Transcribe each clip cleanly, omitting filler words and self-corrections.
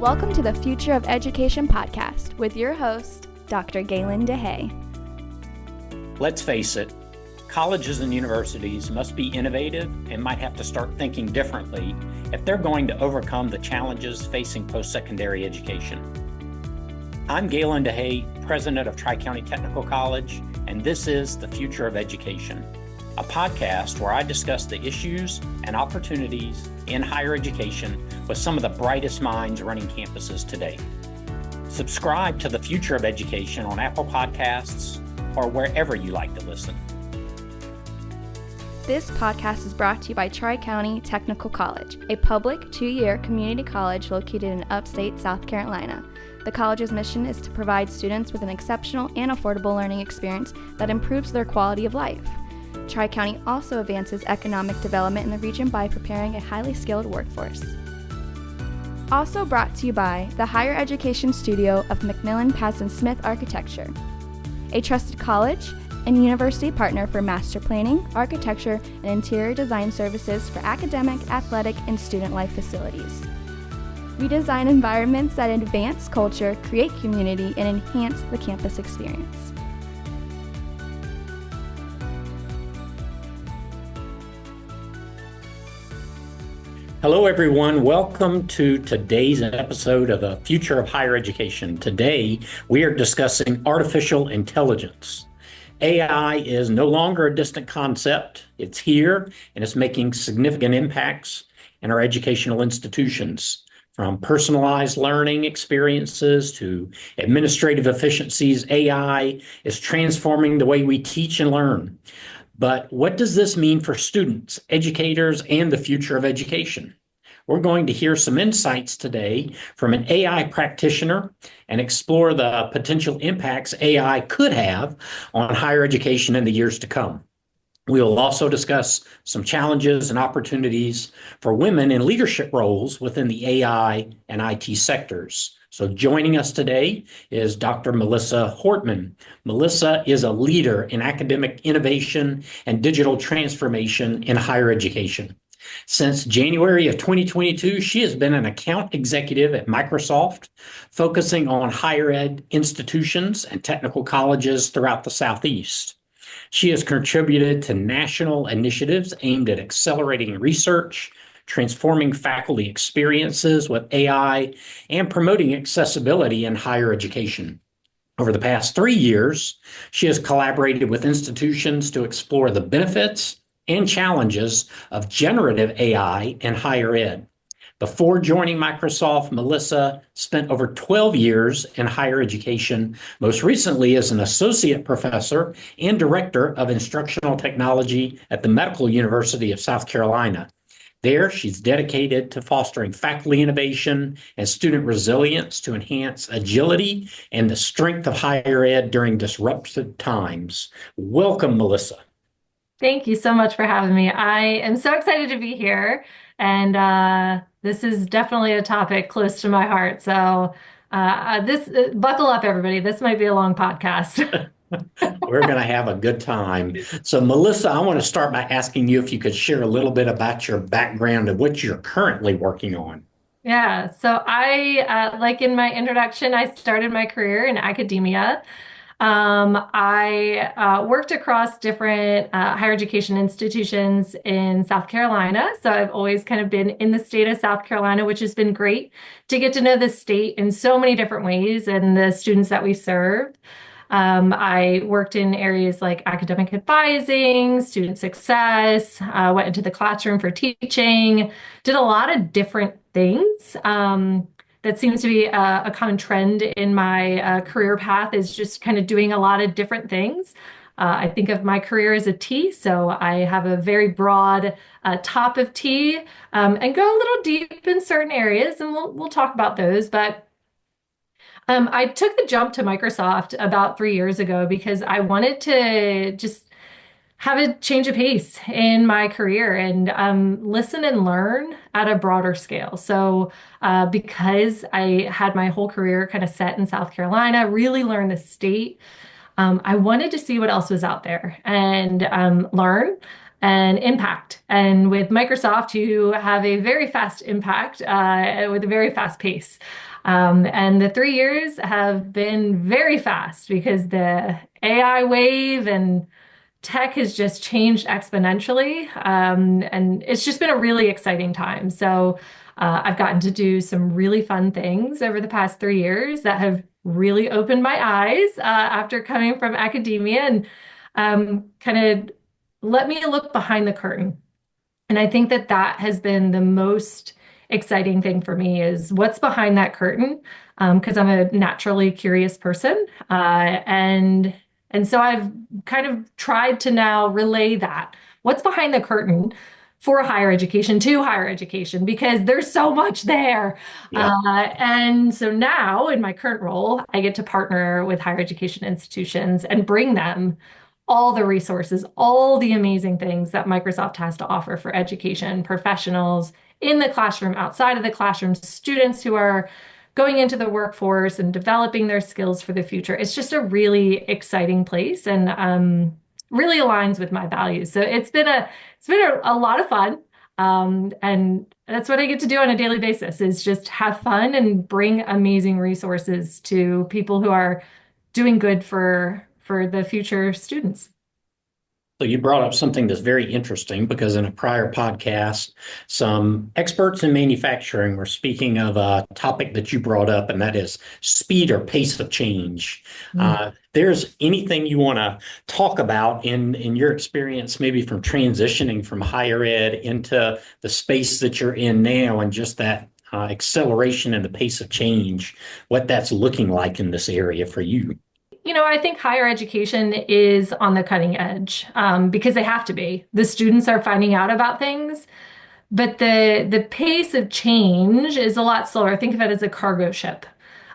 Welcome to the Future of Education podcast with your host, Dr. Galen DeHay. Let's face it, colleges and universities must be innovative and might have to start thinking differently if they're going to overcome the challenges facing post-secondary education. I'm Galen DeHay, president of Tri-County Technical College, and this is The Future of Education, a podcast where I discuss the issues and opportunities in higher education with some of the brightest minds running campuses today. Subscribe to The Future of Education on Apple Podcasts or wherever you like to listen. This podcast is brought to you by Tri-County Technical College, a public 2-year community college located in upstate South Carolina. The college's mission is to provide students with an exceptional and affordable learning experience that improves their quality of life. Tri-County also advances economic development in the region by preparing a highly skilled workforce. Also brought to you by the Higher Education Studio of McMillan Pazin Smith Architecture, a trusted college and university partner for master planning, architecture, and interior design services for academic, athletic, and student life facilities. We design environments that advance culture, create community, and enhance the campus experience. Hello, everyone. Welcome to today's episode of the Future of Higher Education. Today, we are discussing artificial intelligence. AI is no longer a distant concept. It's here, and it's making significant impacts in our educational institutions. From personalized learning experiences to administrative efficiencies, AI is transforming the way we teach and learn. But what does this mean for students, educators, and the future of education? We're going to hear some insights today from an AI practitioner and explore the potential impacts AI could have on higher education in the years to come. We will also discuss some challenges and opportunities for women in leadership roles within the AI and IT sectors. So joining us today is Dr. Melissa Hortman. Melissa is a leader in academic innovation and digital transformation in higher education. Since January of 2022, she has been an account executive at Microsoft, focusing on higher ed institutions and technical colleges throughout the Southeast. She has contributed to national initiatives aimed at accelerating research, transforming faculty experiences with AI, and promoting accessibility in higher education. Over the past 3 years, she has collaborated with institutions to explore the benefits and challenges of generative AI in higher ed. Before joining Microsoft, Melissa spent over 12 years in higher education, most recently as an associate professor and director of instructional technology at the Medical University of South Carolina. There, she's dedicated to fostering faculty innovation and student resilience to enhance agility and the strength of higher ed during disruptive times. Welcome, Melissa. Thank you so much for having me. I am so excited to be here, and this is definitely a topic close to my heart. So buckle up, everybody. This might be a long podcast. We're going to have a good time. So, Melissa, I want to start by asking you if you could share a little bit about your background and what you're currently working on. Yeah, so like in my introduction, I started my career in academia. I worked across different higher education institutions in South Carolina. So I've always kind of been in the state of South Carolina, which has been great to get to know the state in so many different ways and the students that we served. I worked in areas like academic advising, student success, went into the classroom for teaching, did a lot of different things. That seems to be a common trend in my career path, is just kind of doing a lot of different things. I think of my career as a T, so I have a very broad top of T, and go a little deep in certain areas, and we'll talk about those. But I took the jump to Microsoft about 3 years ago because I wanted to just have a change of pace in my career and listen and learn at a broader scale. So because I had my whole career kind of set in South Carolina, really learn the state, I wanted to see what else was out there and learn and impact. And with Microsoft, you have a very fast impact with a very fast pace. And the 3 years have been very fast because the AI wave and tech has just changed exponentially. And it's just been a really exciting time. So I've gotten to do some really fun things over the past 3 years that have really opened my eyes after coming from academia and kind of let me look behind the curtain. And I think that that has been the most exciting thing for me is what's behind that curtain, because I'm a naturally curious person, and so I've kind of tried to now relay that what's behind the curtain for higher education to higher education because there's so much there. Yeah. And so now in my current role, I get to partner with higher education institutions and bring them all the resources, all the amazing things that Microsoft has to offer for education professionals in the classroom, outside of the classroom, students who are going into the workforce and developing their skills for the future. It's just a really exciting place and really aligns with my values. So it's been a lot of fun. And that's what I get to do on a daily basis is just have fun and bring amazing resources to people who are doing good for the future students. So you brought up something that's very interesting because in a prior podcast, some experts in manufacturing were speaking of a topic that you brought up, and that is speed or pace of change. There's anything you want to talk about in your experience, maybe from transitioning from higher ed into the space that you're in now, and just that acceleration and the pace of change, what that's looking like in this area for you? I think higher education is on the cutting edge because they have to be. The students are finding out about things, but the pace of change is a lot slower. Think of it as a cargo ship.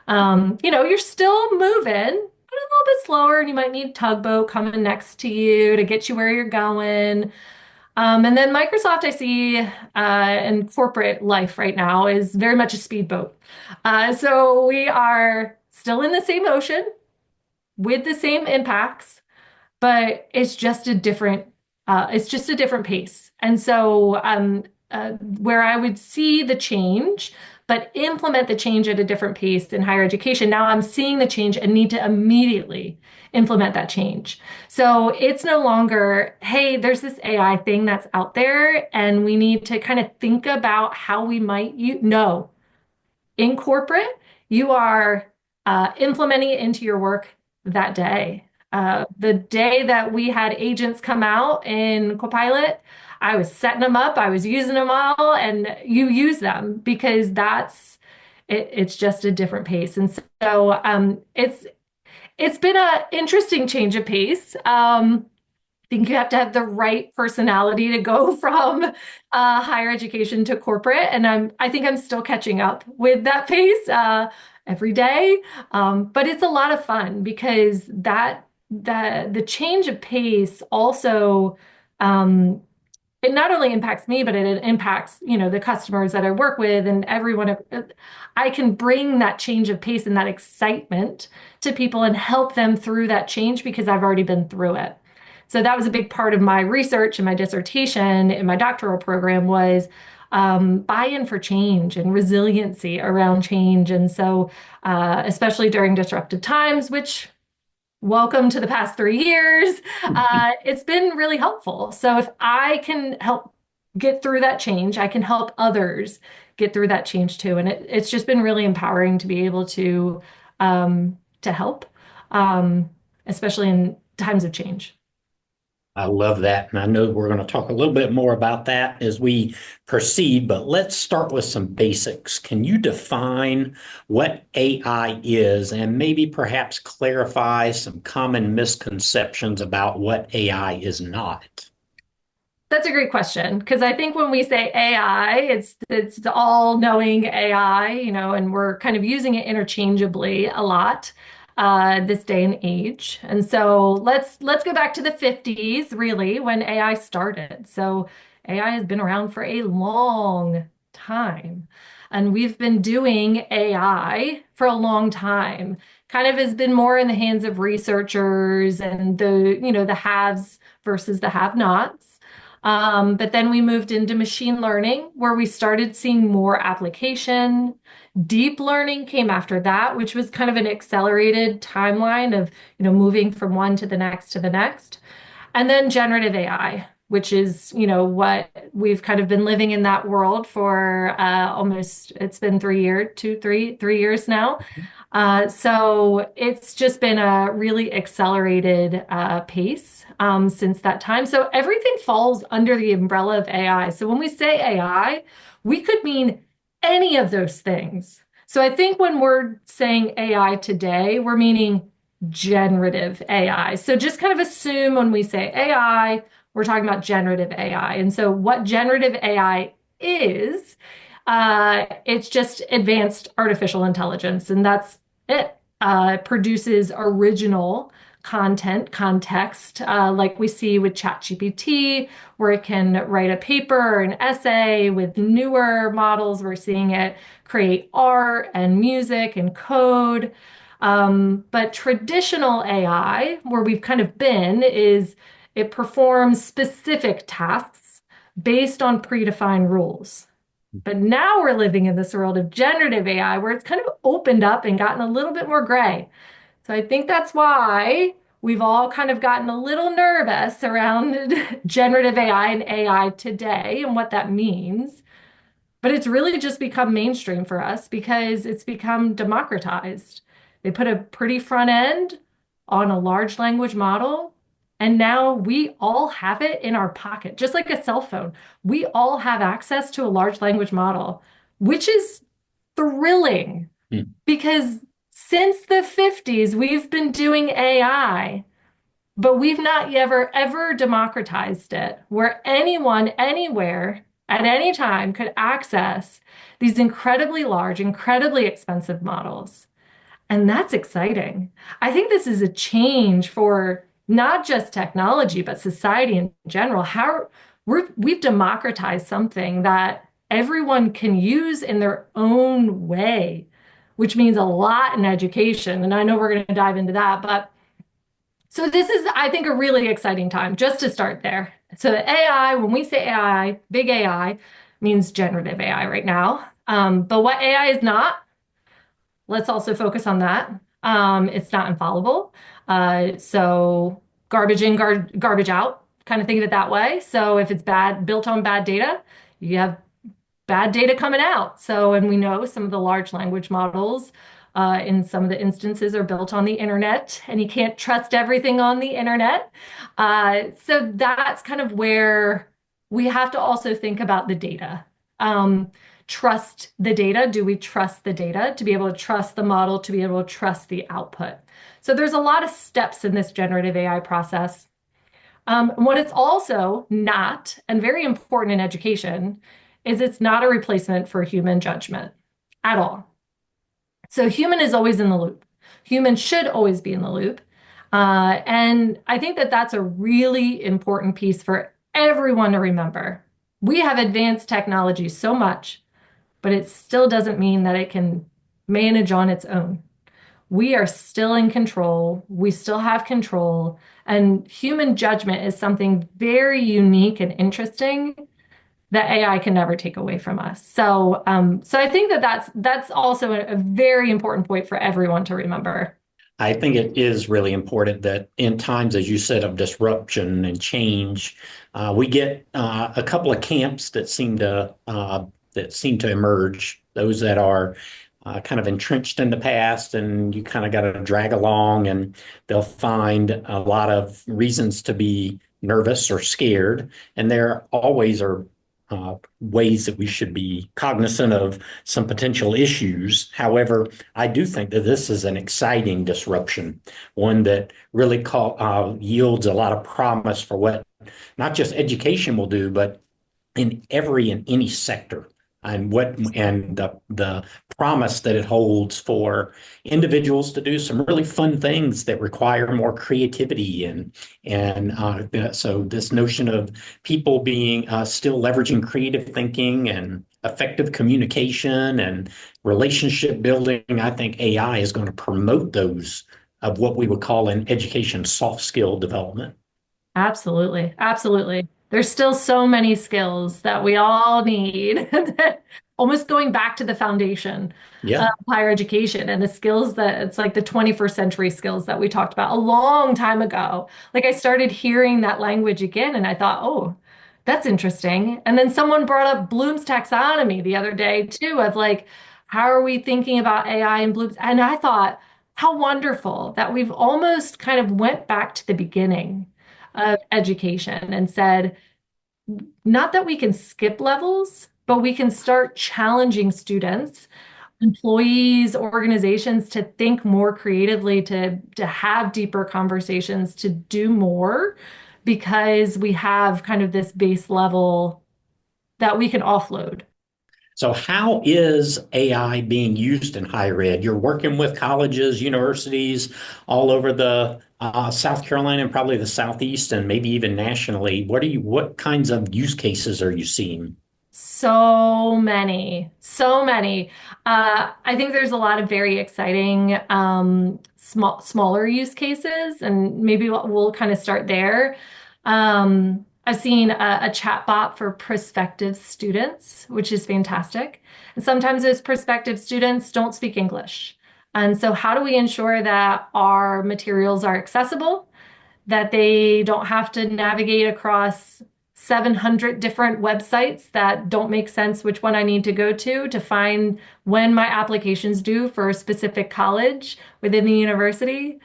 You're still moving, but a little bit slower, and you might need tugboat coming next to you to get you where you're going. And then Microsoft, I see in corporate life right now is very much a speedboat. So we are still in the same ocean with the same impacts, but it's just a different pace. And so where I would see the change, but implement the change at a different pace in higher education, now I'm seeing the change and need to immediately implement that change. So it's no longer, hey, there's this AI thing that's out there, and we need to kind of think about how we might no. In corporate, you are implementing it into your work that day. The day that we had agents come out in Copilot, I was setting them up, I was using them all, and you use them because it's just a different pace. And so it's been an interesting change of pace. Think you have to have the right personality to go from higher education to corporate, and I think I'm still catching up with that pace every day. But it's a lot of fun because the change of pace also it not only impacts me, but it impacts the customers that I work with and everyone. I can bring that change of pace and that excitement to people and help them through that change because I've already been through it. So that was a big part of my research and my dissertation in my doctoral program was buy-in for change and resiliency around change. And so, especially during disruptive times, which welcome to the past 3 years, it's been really helpful. So if I can help get through that change, I can help others get through that change too. And it's just been really empowering to be able to help, especially in times of change. I love that. And I know we're going to talk a little bit more about that as we proceed, but let's start with some basics. Can you define what AI is and maybe perhaps clarify some common misconceptions about what AI is not? That's a great question because I think when we say AI, it's the all-knowing AI, and we're kind of using it interchangeably a lot this day and age. And so let's go back to the 50s, really, when AI started. So AI has been around for a long time, and we've been doing AI for a long time. Kind of has been more in the hands of researchers and the haves versus the have-nots. But then we moved into machine learning, where we started seeing more application, Deep learning came after that, which was kind of an accelerated timeline of, moving from one to the next to the next. And then generative AI, which is, what we've kind of been living in that world for almost, it's been 3 years, 3 years now. So it's just been a really accelerated pace since that time. So everything falls under the umbrella of AI. So when we say AI, we could mean any of those things. So I think when we're saying AI today, we're meaning generative AI. So just kind of assume when we say AI, we're talking about generative AI. And so what generative AI is, it's just advanced artificial intelligence, and that's it. It produces original context, like we see with ChatGPT, where it can write a paper or an essay. With newer models, we're seeing it create art and music and code. But traditional AI, where we've kind of been, is it performs specific tasks based on predefined rules. But now we're living in this world of generative AI where it's kind of opened up and gotten a little bit more gray. So I think that's why we've all kind of gotten a little nervous around generative AI and AI today and what that means. But it's really just become mainstream for us because it's become democratized. They put a pretty front end on a large language model, and now we all have it in our pocket, just like a cell phone. We all have access to a large language model, which is thrilling because since the 50s, we've been doing AI, but we've not ever democratized it where anyone, anywhere, at any time could access these incredibly large, incredibly expensive models. And that's exciting. I think this is a change for not just technology, but society in general. We've democratized something that everyone can use in their own way, which means a lot in education. And I know we're going to dive into that, but so this is, I think, a really exciting time just to start there. So the AI, when we say AI, big AI means generative AI right now. But what AI is not, let's also focus on that. It's not infallible. So garbage in, garbage out, kind of think of it that way. So if it's built on bad data, you have bad data coming out. So, and we know some of the large language models in some of the instances are built on the internet, and you can't trust everything on the internet. So that's kind of where we have to also think about the data. Trust the data. Do we trust the data to be able to trust the model, to be able to trust the output? So there's a lot of steps in this generative AI process. What it's also not, and very important in education, is it's not a replacement for human judgment at all. So human is always in the loop. Human should always be in the loop. And I think that that's a really important piece for everyone to remember. We have advanced technology so much, but it still doesn't mean that it can manage on its own. We are still in control. We still have control. And human judgment is something very unique and interesting that AI can never take away from us. So I think that that's also a very important point for everyone to remember. I think it is really important that in times, as you said, of disruption and change, we get a couple of camps that seem to emerge. Those that are kind of entrenched in the past, and you kind of got to drag along, and they'll find a lot of reasons to be nervous or scared. And there always are ways that we should be cognizant of some potential issues. However, I do think that this is an exciting disruption, one that really yields a lot of promise for what not just education will do, but in any sector, and the promise that it holds for individuals to do some really fun things that require more creativity, so this notion of people being still leveraging creative thinking and effective communication and relationship building. I think AI is going to promote those of what we would call in education soft skill development. Absolutely. Absolutely. There's still so many skills that we all need almost going back to the foundation of Yeah. higher education and the skills that it's like the 21st century skills that we talked about a long time ago. Like I started hearing that language again and I thought, oh, that's interesting. And then someone brought up Bloom's taxonomy the other day too, of like, how are we thinking about AI and Bloom's? And I thought, how wonderful that we've almost kind of went back to the beginning of education and said, not that we can skip levels, but we can start challenging students, employees, organizations to think more creatively, to have deeper conversations, to do more, because we have kind of this base level that we can offload. So how is AI being used in higher ed? You're working with colleges, universities all over the South Carolina and probably the Southeast and maybe even nationally. What kinds of use cases are you seeing? So many, so many. I think there's a lot of very exciting smaller use cases, and maybe we'll kind of start there. I've seen a chat bot for prospective students, which is fantastic. And sometimes those prospective students don't speak English. And so, how do we ensure that our materials are accessible, that they don't have to navigate across 700 different websites that don't make sense which one I need to go to find when my application's due for a specific college within the university?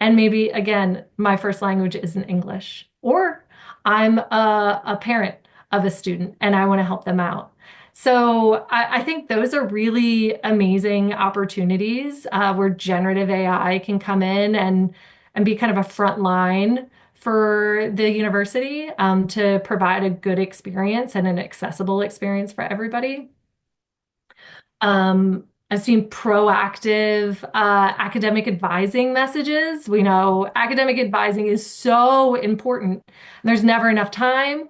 And maybe, again, my first language isn't English, or I'm a parent of a student and I want to help them out. So I think those are really amazing opportunities where generative AI can come in and be kind of a front line for the university to provide a good experience and an accessible experience for everybody. I've seen proactive academic advising messages. We know academic advising is so important. There's never enough time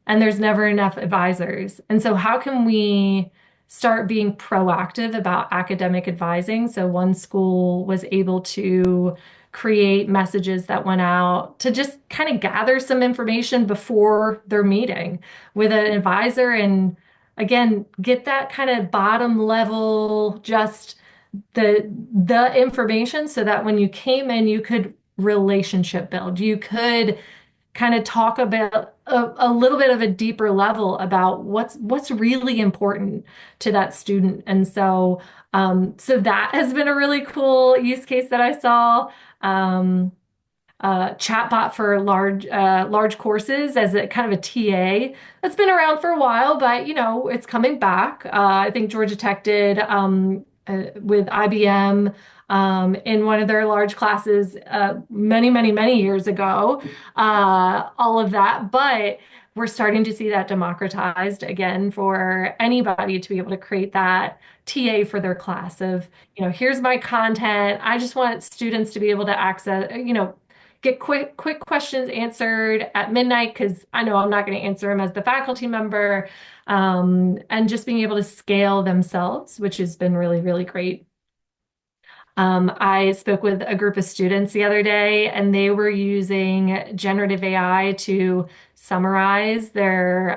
and there's never enough advisors. And so, how can we start being proactive about academic advising? So, one school was able to create messages that went out to just kind of gather some information before their meeting with an advisor and again get that kind of bottom level just the information so that when you came in you could relationship build, you could kind of talk about a little bit of a deeper level about what's really important to that student. And so so that has been a really cool use case that I saw. Chatbot for large courses as a kind of a TA that's been around for a while, but you know it's coming back. I think Georgia Tech did with IBM in one of their large classes many years ago. All of that, but we're starting to see that democratized again for anybody to be able to create that TA for their class of, you know, here's my content. I just want students to be able to access, you know, get quick questions answered at midnight because I know I'm not going to answer them as the faculty member, and just being able to scale themselves, which has been really great. I spoke with a group of students the other day, and they were using generative AI to summarize their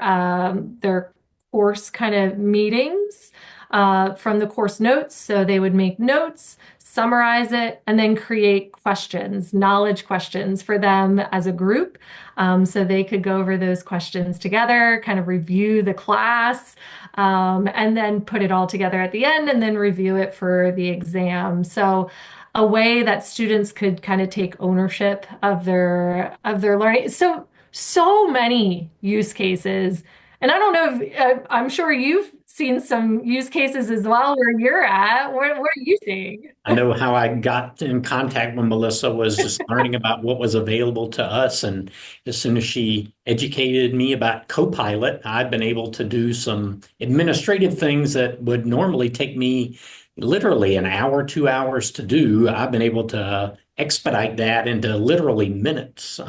course kind of meetings from the course notes. So they would make notes, summarize it, and then create questions, knowledge questions for them as a group. So they could go over those questions together, kind of review the class, and then put it all together at the end and then review it for the exam. So a way that students could kind of take ownership of their learning. So many use cases. And I don't know if I'm sure you've seen some use cases as well where you're at. What are you seeing? I know how I got in contact with Melissa was just learning about what was available to us. And as soon as she educated me about Copilot, I've been able to do some administrative things that would normally take me literally an hour, 2 hours to do. I've been able to expedite that into literally minutes.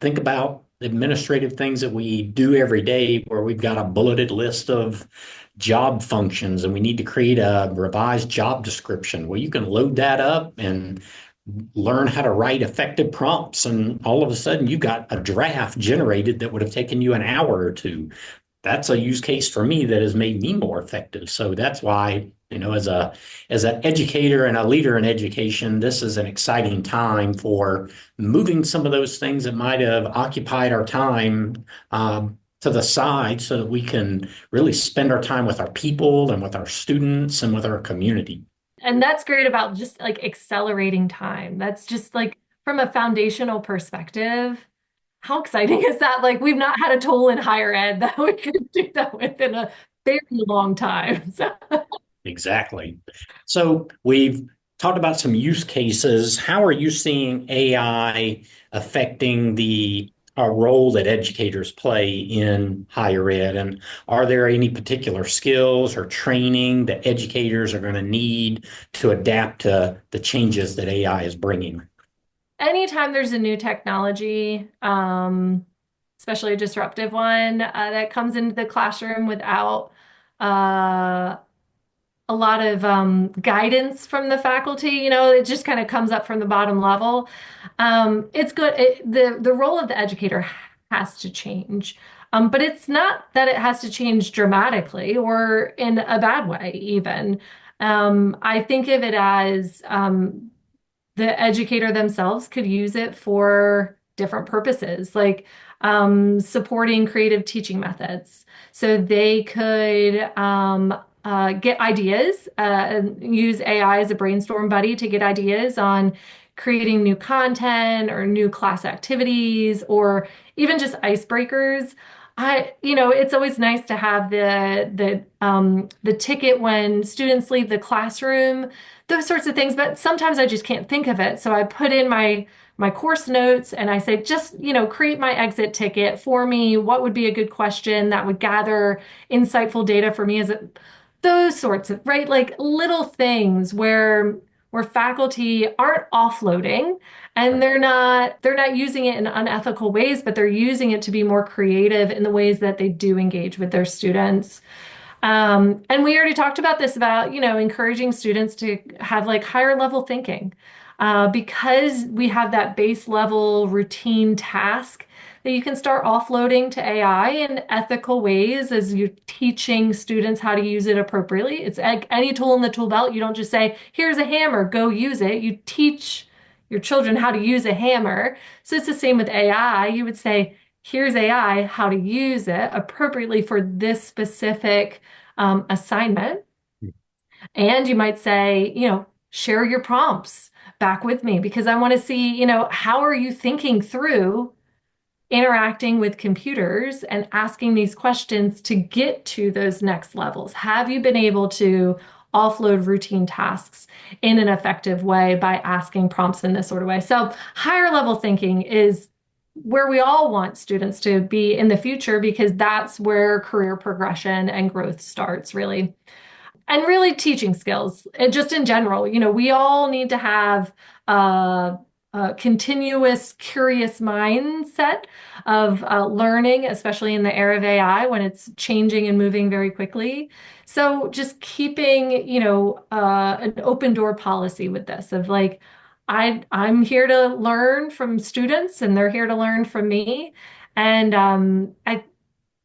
Think about administrative things that we do every day where we've got a bulleted list of job functions and we need to create a revised job description. Well, you can load that up and learn how to write effective prompts, and all of a sudden you've got a draft generated that would have taken you an hour or two. that's a use case for me that has made me more effective. So that's why, as an educator and a leader in education, this is an exciting time for moving some of those things that might have occupied our time to the side so that we can really spend our time with our people and with our students and with our community. And that's great about just like accelerating time. That's just like from a foundational perspective. How exciting is that? Like we've not had a tool in higher ed that we could do that with in a very long time. So Exactly. So we've talked about some use cases. How are you seeing AI affecting the role that educators play in higher ed? And are there any particular skills or training that educators are going to need to adapt to the changes that AI is bringing? anytime there's a new technology, especially a disruptive one, that comes into the classroom without uh, a lot of guidance from the faculty, it just kind of comes up from the bottom level. It's good. The role of the educator has to change. But it's not that it has to change dramatically or in a bad way, even. I think of it as the educator themselves could use it for different purposes, like supporting creative teaching methods. So they could get ideas, and use AI as a brainstorm buddy to get ideas on creating new content or new class activities or even just icebreakers. It's always nice to have the ticket when students leave the classroom, those sorts of things, but sometimes I just can't think of it. So I put in my course notes and I say, just, create my exit ticket for me. What would be a good question that would gather insightful data for me those sorts of, right? Like little things where faculty aren't offloading and they're not using it in unethical ways, but they're using it to be more creative in the ways that they do engage with their students. And we already talked about this about, encouraging students to have like higher level thinking. Because we have that base level routine task that you can start offloading to AI in ethical ways as you're teaching students how to use it appropriately. It's like any tool in the tool belt. You don't just say, here's a hammer, go use it. You teach your children how to use a hammer. So it's the same with AI. You would say, here's AI, how to use it appropriately for this specific assignment. And you might say, share your prompts back with me because I want to see, how are you thinking through interacting with computers and asking these questions to get to those next levels? Have you been able to offload routine tasks in an effective way by asking prompts in this sort of way? So higher level thinking is where we all want students to be in the future because that's where career progression and growth starts, really. And really teaching skills, and just in general, we all need to have a continuous, curious mindset of learning, especially in the era of AI when it's changing and moving very quickly. So just keeping, an open door policy with this of like, I'm here to learn from students and they're here to learn from me. And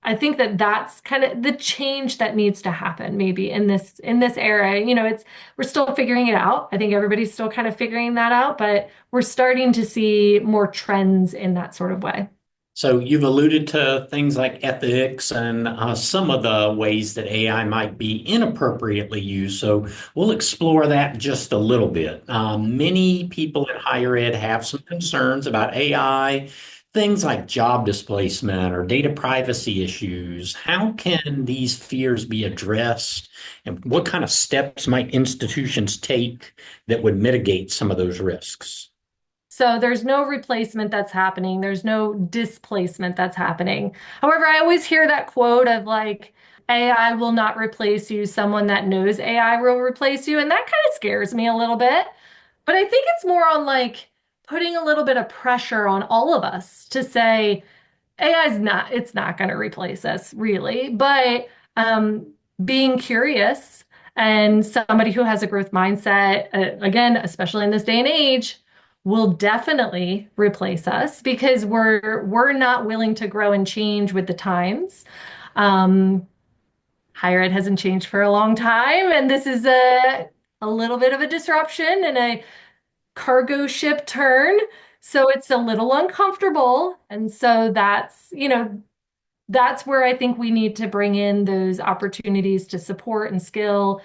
I think that that's kind of the change that needs to happen maybe in this era. We're still figuring it out. I think everybody's still kind of figuring that out, but we're starting to see more trends in that sort of way. So you've alluded to things like ethics and some of the ways that AI might be inappropriately used. So we'll explore that just a little bit. Many people in higher ed have some concerns about AI, things like job displacement or data privacy issues. How can these fears be addressed? And what kind of steps might institutions take that would mitigate some of those risks? So there's no replacement that's happening. There's no displacement that's happening. However, I always hear that quote of like, AI will not replace you. Someone that knows AI will replace you. And that kind of scares me a little bit. But I think it's more on like putting a little bit of pressure on all of us to say, it's not going to replace us really, but being curious and somebody who has a growth mindset, again, especially in this day and age, will definitely replace us because we're not willing to grow and change with the times. Higher ed hasn't changed for a long time, and this is a little bit of a disruption and a cargo ship turn. So it's a little uncomfortable. And so that's where I think we need to bring in those opportunities to support and skill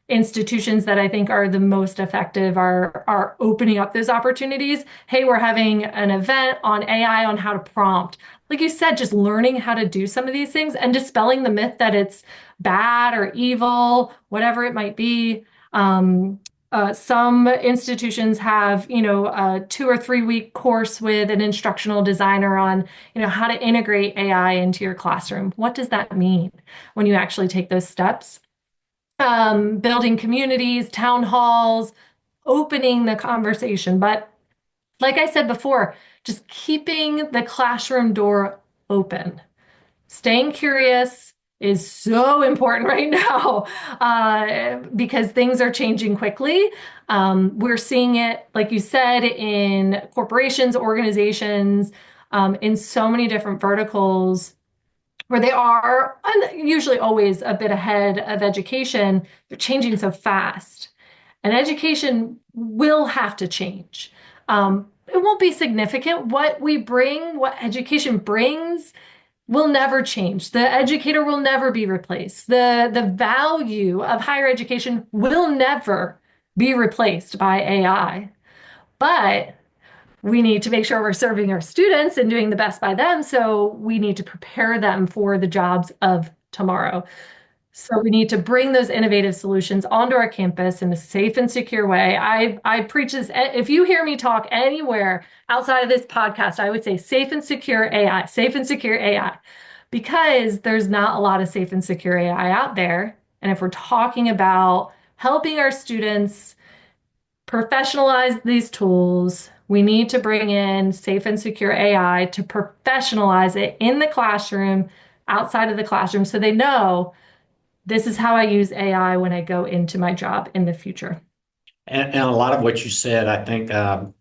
institutions that I think are the most effective are opening up those opportunities. Hey, we're having an event on AI on how to prompt. Like you said, just learning how to do some of these things and dispelling the myth that it's bad or evil, whatever it might be. Some institutions have, a 2 or 3 week course with an instructional designer on, how to integrate AI into your classroom. What does that mean when you actually take those steps? Building communities, town halls, opening the conversation. But like I said before, just keeping the classroom door open. Staying curious is so important right now because things are changing quickly. We're seeing it, like you said, in corporations, organizations, in so many different verticals where they are usually always a bit ahead of education. They're changing so fast. And education will have to change. It won't be significant. What we bring, what education brings, will never change. The educator will never be replaced. The value of higher education will never be replaced by AI. But we need to make sure we're serving our students and doing the best by them. So we need to prepare them for the jobs of tomorrow. So we need to bring those innovative solutions onto our campus in a safe and secure way. I preach this. If you hear me talk anywhere outside of this podcast, I would say safe and secure AI, safe and secure AI, because there's not a lot of safe and secure AI out there. And if we're talking about helping our students professionalize these tools, we need to bring in safe and secure AI to professionalize it in the classroom, outside of the classroom, so they know this is how I use AI when I go into my job in the future. And a lot of what you said, I think,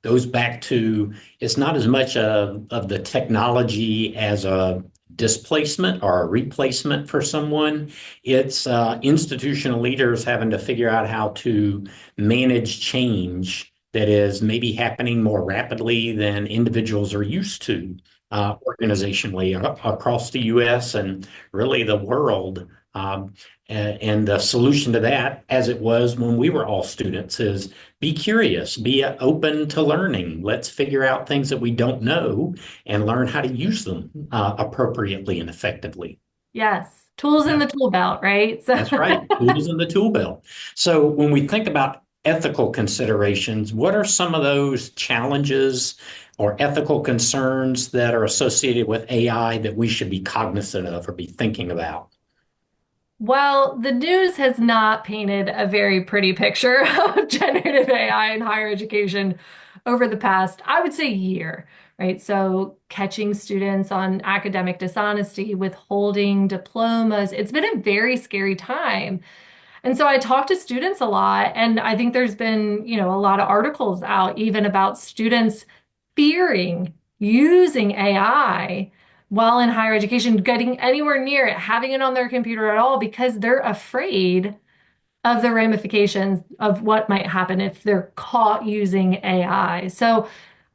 goes back to it's not as much of the technology as a displacement or a replacement for someone. It's institutional leaders having to figure out how to manage change that is maybe happening more rapidly than individuals are used to organizationally across the US and really the world. And the solution to that, as it was when we were all students, is be curious, be open to learning. Let's figure out things that we don't know and learn how to use them appropriately and effectively. Yes, tools in Yeah, the tool belt, right? So that's right. Tools in the tool belt. So when we think about ethical considerations, what are some of those challenges or ethical concerns that are associated with AI that we should be cognizant of or be thinking about? well, the news has not painted a very pretty picture of generative AI in higher education over the past, I would say, year, right? So, catching students on academic dishonesty, withholding diplomas, it's been a very scary time. And so I talk to students a lot, and I think there's been, a lot of articles out even about students fearing using AI while in higher education, getting anywhere near it, having it on their computer at all, because they're afraid of the ramifications of what might happen if they're caught using AI. So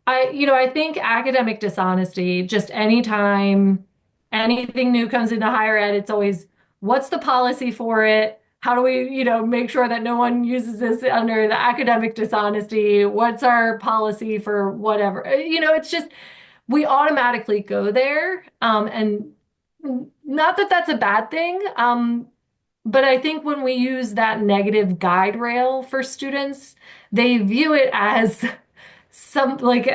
I think academic dishonesty, just anytime anything new comes into higher ed, it's always what's the policy for it? How do we, make sure that no one uses this under the academic dishonesty? What's our policy for whatever? It's just we automatically go there. And not that that's a bad thing. But I think when we use that negative guide rail for students, they view it as some like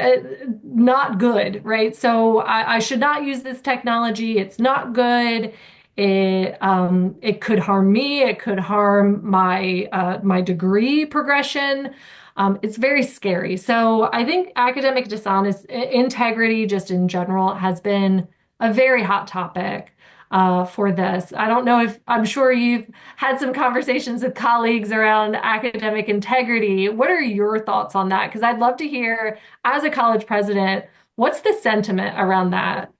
not good, right? So I should not use this technology. It's not good. It could harm me. It could harm my degree progression. It's very scary. So I think academic dishonest integrity, just in general, has been a very hot topic for this. I don't know if I'm sure you've had some conversations with colleagues around academic integrity. What are your thoughts on that? Because I'd love to hear, as a college president, what's the sentiment around that?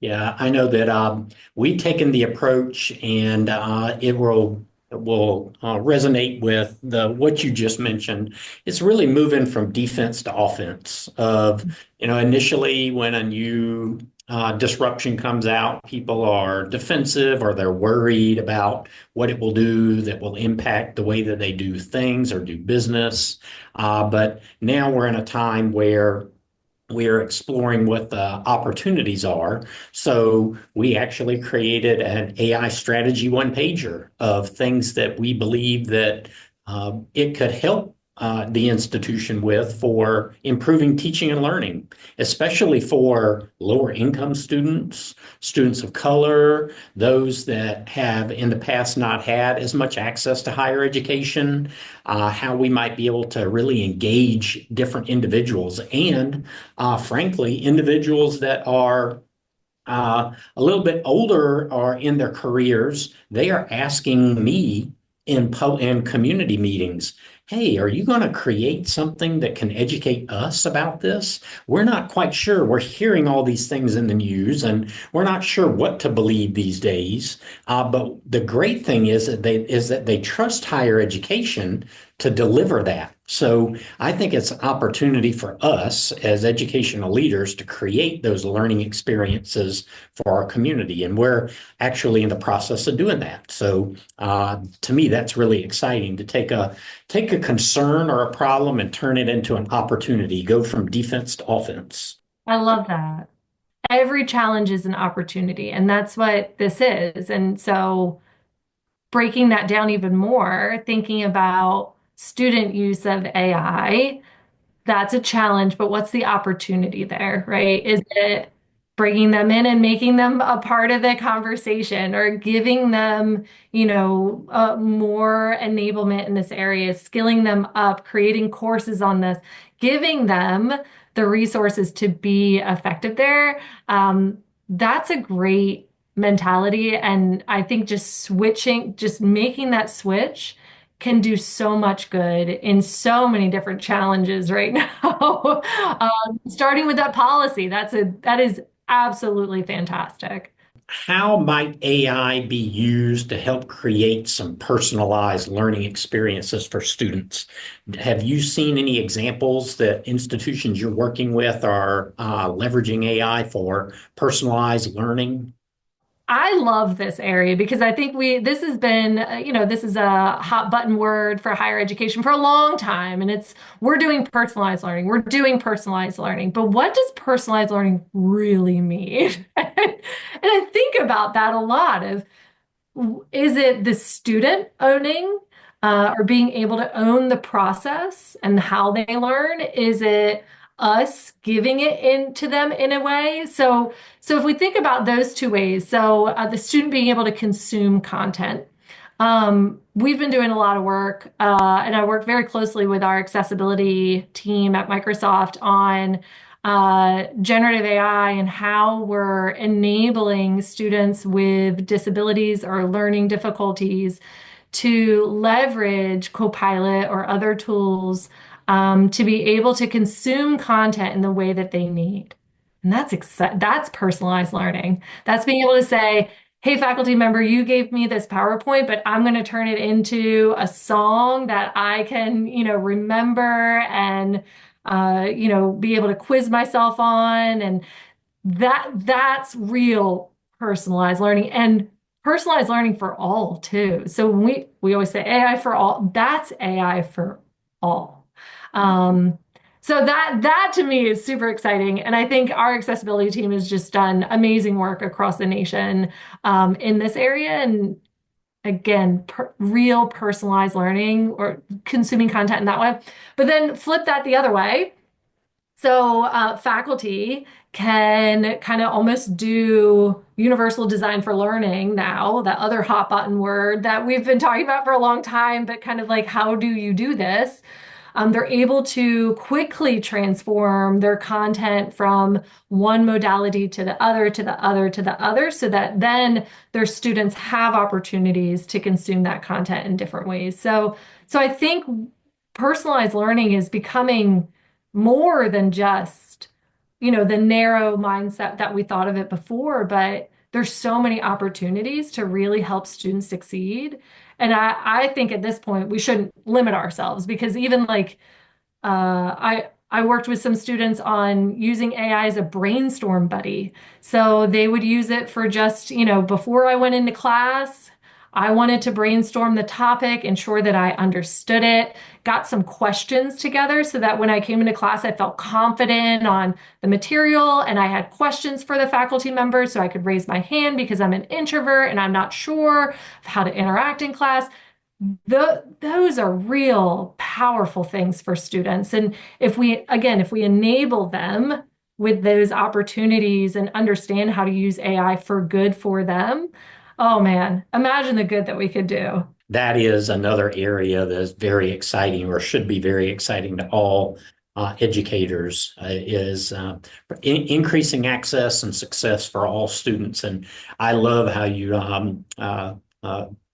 Yeah, I know that we've taken the approach, and it will resonate with the what you just mentioned. It's really moving from defense to offense. Initially when a new disruption comes out, people are defensive or they're worried about what it will do that will impact the way that they do things or do business. But now we're in a time where we are exploring what the opportunities are. So we actually created an AI strategy one pager of things that we believe that it could help the institution with for improving teaching and learning, especially for lower income students, students of color, those that have in the past not had as much access to higher education, how we might be able to really engage different individuals and frankly, individuals that are a little bit older or in their careers, they are asking me in community meetings, hey, are you going to create something that can educate us about this? We're not quite sure. We're hearing all these things in the news and we're not sure what to believe these days. But the great thing is that they trust higher education to deliver that. So I think it's an opportunity for us as educational leaders to create those learning experiences for our community. And we're actually in the process of doing that. So to me, that's really exciting to take a concern or a problem and turn it into an opportunity, go from defense to offense. I love that. Every challenge is an opportunity, and that's what this is. And so breaking that down even more, thinking about student use of AI, that's a challenge, but what's the opportunity there, right? Is it bringing them in and making them a part of the conversation or giving them, more enablement in this area, skilling them up, creating courses on this, giving them the resources to be effective there? That's a great mentality. And I think just making that switch can do so much good in so many different challenges right now. Starting with that policy, that is absolutely fantastic. How might AI be used to help create some personalized learning experiences for students? Have you seen any examples that institutions you're working with are leveraging AI for personalized learning? I love this area because I think this has been, this is a hot button word for higher education for a long time. And we're doing personalized learning. We're doing personalized learning. But what does personalized learning really mean? And I think about that a lot of, is it the student owning or being able to own the process and how they learn? Is it us giving it into them in a way? So if we think about those two ways, so the student being able to consume content, we've been doing a lot of work, and I work very closely with our accessibility team at Microsoft on generative AI and how we're enabling students with disabilities or learning difficulties to leverage Copilot or other tools to be able to consume content in the way that they need. And that's personalized learning. That's being able to say, hey, faculty member, you gave me this PowerPoint, but I'm going to turn it into a song that I can, remember and, be able to quiz myself on. And that's real personalized learning and personalized learning for all too. So when we always say AI for all, that's AI for all. So that to me is super exciting. And I think our accessibility team has just done amazing work across the nation in this area. And again, real personalized learning or consuming content in that way. But then flip that the other way. So faculty can kind of almost do universal design for learning now, that other hot button word that we've been talking about for a long time, but kind of like, how do you do this? They're able to quickly transform their content from one modality to the other, to the other, to the other, so that then their students have opportunities to consume that content in different ways. So I think personalized learning is becoming more than just, the narrow mindset that we thought of it before, but there's so many opportunities to really help students succeed. And I think at this point we shouldn't limit ourselves, because even like I worked with some students on using AI as a brainstorm buddy. So they would use it for just, before I went into class, I wanted to brainstorm the topic, ensure that I understood it, got some questions together so that when I came into class, I felt confident on the material and I had questions for the faculty members so I could raise my hand because I'm an introvert and I'm not sure how to interact in class. Those are real powerful things for students. And if we enable them with those opportunities and understand how to use AI for good for them, oh man, imagine the good that we could do. That is another area that is very exciting, or should be very exciting to all educators, is increasing access and success for all students. And I love how you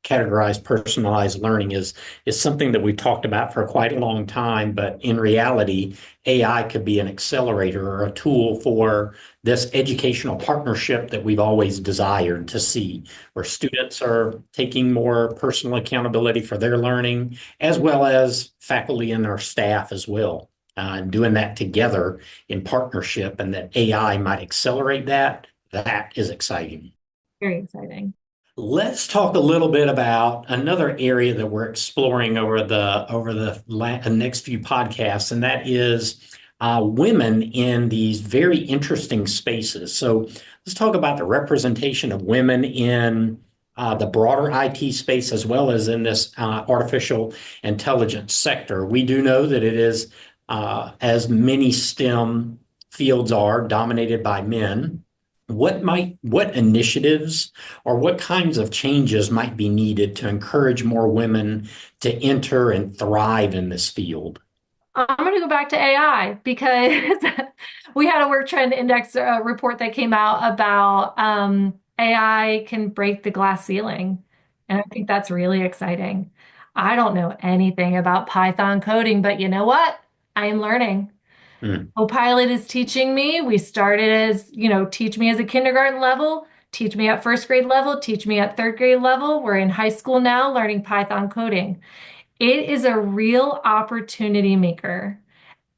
categorize personalized learning is something that we've talked about for quite a long time, but in reality, AI could be an accelerator or a tool for this educational partnership that we've always desired to see, where students are taking more personal accountability for their learning, as well as faculty and our staff as well, and doing that together in partnership, and that AI might accelerate that. That is exciting. Very exciting. Let's talk a little bit about another area that we're exploring over the next few podcasts, and that is women in these very interesting spaces. So let's talk about the representation of women in the broader IT space, as well as in this artificial intelligence sector. We do know that it is, as many STEM fields are, dominated by men. What initiatives or what kinds of changes might be needed to encourage more women to enter and thrive in this field? I'm going to go back to AI because we had a work trend index report that came out about AI can break the glass ceiling. And I think that's really exciting. I don't know anything about Python coding, but you know what? I am learning. Hmm. Copilot is teaching me. We started as, teach me as a kindergarten level, teach me at first grade level, teach me at third grade level. We're in high school now learning Python coding. It is a real opportunity maker.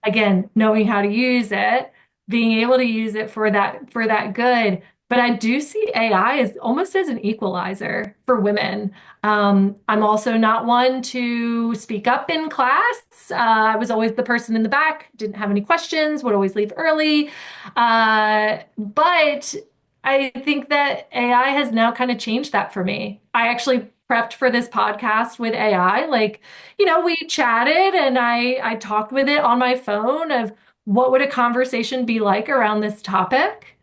Again, knowing how to use it, being able to use it for that good. But I do see AI as almost as an equalizer for women. I'm also not one to speak up in class. I was always the person in the back, didn't have any questions, would always leave early. But I think that AI has now kind of changed that for me. I actually prepped for this podcast with AI. Like, we chatted and I talked with it on my phone of what would a conversation be like around this topic.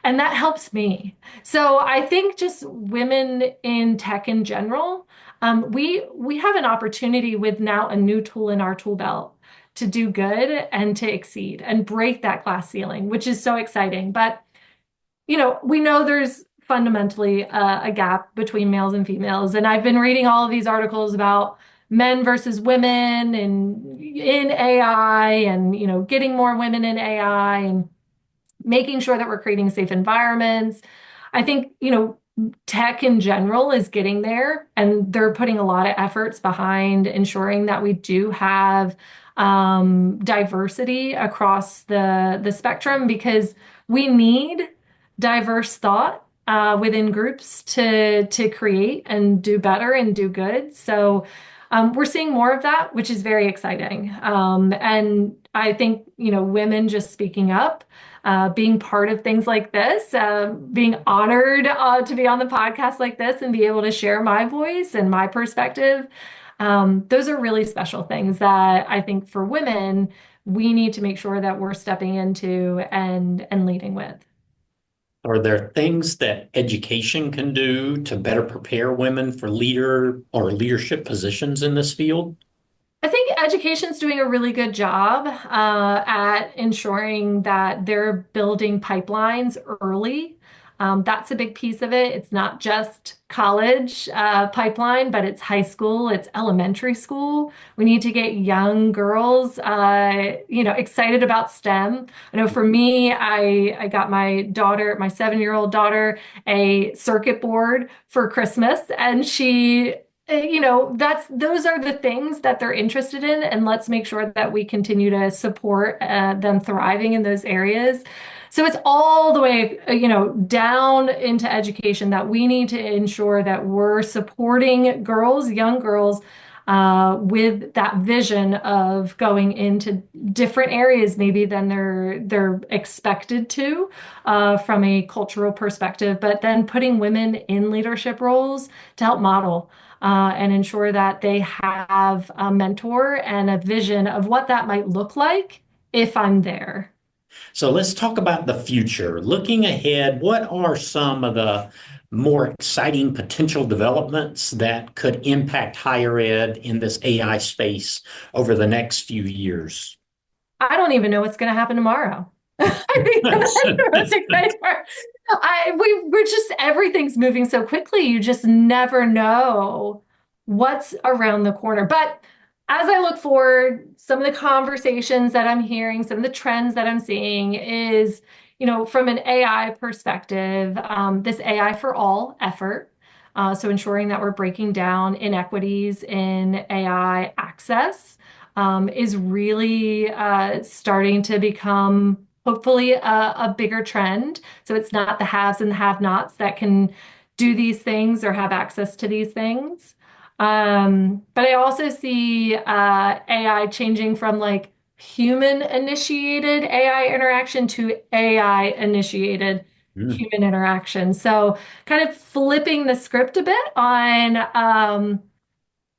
And that helps me. So I think just women in tech in general, we have an opportunity with now a new tool in our tool belt to do good and to exceed and break that glass ceiling, which is so exciting. But we know there's fundamentally a gap between males and females. And I've been reading all of these articles about men versus women and in AI and, getting more women in AI and making sure that we're creating safe environments. I think, tech in general is getting there, and they're putting a lot of efforts behind ensuring that we do have diversity across the spectrum, because we need diverse thought within groups to create and do better and do good. So we're seeing more of that, which is very exciting. And I think, women just speaking up, being part of things like this, being honored to be on the podcast like this and be able to share my voice and my perspective. Those are really special things that I think for women, we need to make sure that we're stepping into and leading with. Are there things that education can do to better prepare women for leader or leadership positions in this field? I think education's doing a really good job at ensuring that they're building pipelines early That's a big piece of it. It's not just college pipeline, but it's high school, it's elementary school. We need to get young girls, excited about STEM. I know for me, I got my daughter, my 7-year-old daughter, a circuit board for Christmas, and she those are the things that they're interested in, and let's make sure that we continue to support them thriving in those areas. So it's all the way, down into education that we need to ensure that we're supporting girls, young girls, with that vision of going into different areas maybe than they're expected to, from a cultural perspective, but then putting women in leadership roles to help model. And ensure that they have a mentor and a vision of what that might look like if I'm there. So let's talk about the future. Looking ahead, what are some of the more exciting potential developments that could impact higher ed in this AI space over the next few years? I don't even know what's going to happen tomorrow. I think that's the most exciting part. We're just, everything's moving so quickly. You just never know what's around the corner. But as I look forward, some of the conversations that I'm hearing, some of the trends that I'm seeing is, from an AI perspective, this AI for all effort. So ensuring that we're breaking down inequities in AI access, is really starting to become hopefully a bigger trend. So it's not the haves and the have-nots that can do these things or have access to these things. But I also see AI changing from like human initiated AI interaction to AI initiated Mm. human interaction. So kind of flipping the script a bit on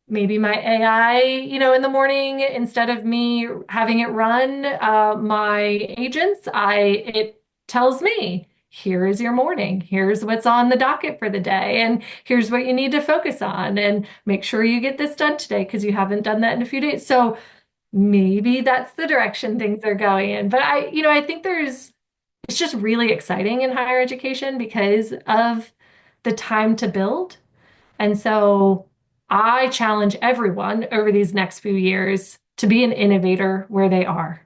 maybe my AI, in the morning, instead of me having it run my agents, it tells me, here is your morning. Here's what's on the docket for the day. And here's what you need to focus on. And make sure you get this done today because you haven't done that in a few days. So maybe that's the direction things are going in. But I think it's just really exciting in higher education because of the time to build. And so I challenge everyone over these next few years to be an innovator where they are,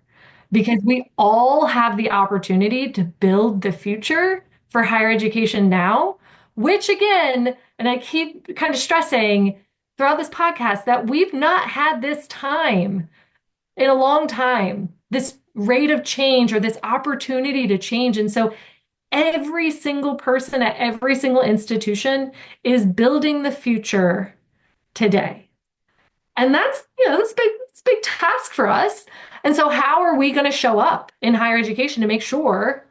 because we all have the opportunity to build the future for higher education now, which again, and I keep kind of stressing throughout this podcast that we've not had this time in a long time, this rate of change or this opportunity to change. And so every single person at every single institution is building the future today. And that's a big task for us. And so how are we going to show up in higher education to make sure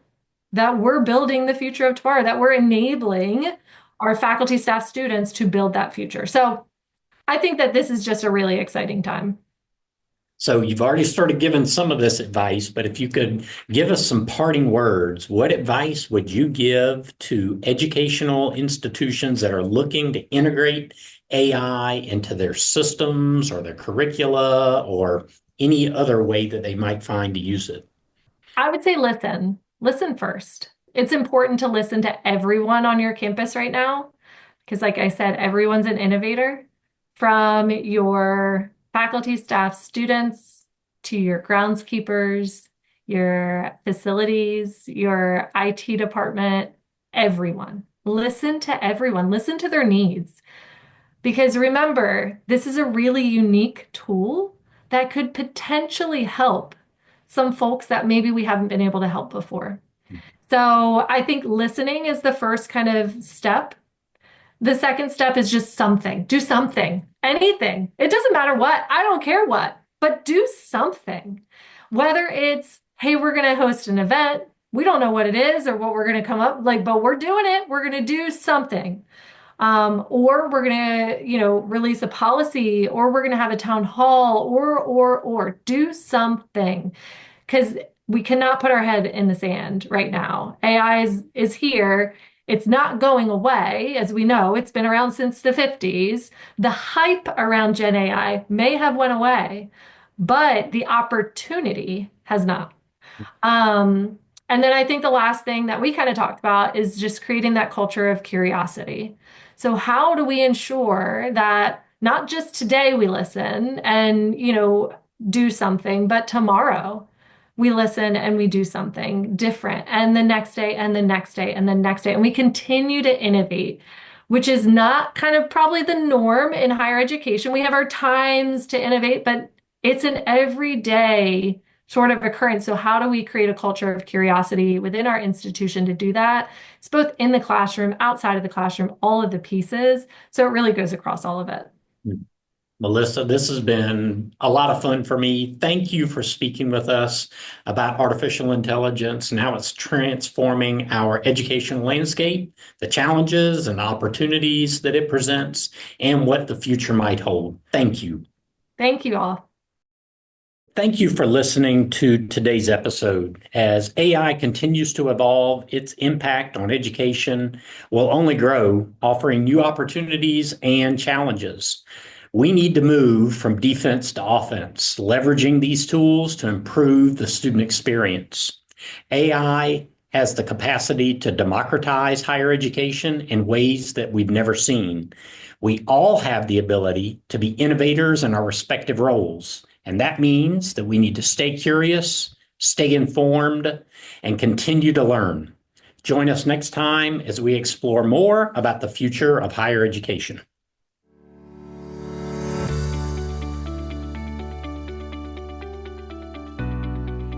that we're building the future of tomorrow, that we're enabling our faculty, staff, students to build that future? So I think that this is just a really exciting time. So you've already started giving some of this advice, but if you could give us some parting words, what advice would you give to educational institutions that are looking to integrate AI into their systems or their curricula or any other way that they might find to use it? I would say listen first. It's important to listen to everyone on your campus right now, because like I said, everyone's an innovator, from your faculty, staff, students, to your groundskeepers, your facilities, your IT department, everyone. Listen to everyone, listen to their needs. Because remember, this is a really unique tool that could potentially help some folks that maybe we haven't been able to help before. So I think listening is the first kind of step. The second step is just something. Do something, anything. It doesn't matter what. I don't care what, but do something. Whether it's, hey, we're going to host an event. We don't know what it is or what we're going to come up like, but we're doing it. We're going to do something. Or we're going to, release a policy, or we're going to have a town hall, or do something, because we cannot put our head in the sand right now. AI is here. It's not going away. As we know, it's been around since the 50s. The hype around Gen AI may have went away, but the opportunity has not. And then I think the last thing that we kind of talked about is just creating that culture of curiosity. So how do we ensure that not just today we listen and, do something, but tomorrow we listen and we do something different, and the next day and the next day and the next day, and we continue to innovate, which is not kind of probably the norm in higher education. We have our times to innovate, but it's an everyday sort of occurrence. So how do we create a culture of curiosity within our institution to do that? It's both in the classroom, outside of the classroom, all of the pieces. So it really goes across all of it. Melissa, this has been a lot of fun for me. Thank you for speaking with us about artificial intelligence and how it's transforming our educational landscape, the challenges and opportunities that it presents, and what the future might hold. Thank you. Thank you all. Thank you for listening to today's episode. As AI continues to evolve, its impact on education will only grow, offering new opportunities and challenges. We need to move from defense to offense, leveraging these tools to improve the student experience. AI has the capacity to democratize higher education in ways that we've never seen. We all have the ability to be innovators in our respective roles, and that means that we need to stay curious, stay informed, and continue to learn. Join us next time as we explore more about the future of higher education.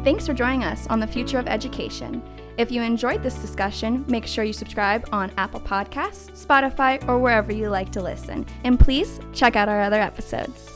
Thanks for joining us on the Future of Education. If you enjoyed this discussion, make sure you subscribe on Apple Podcasts, Spotify, or wherever you like to listen. And please check out our other episodes.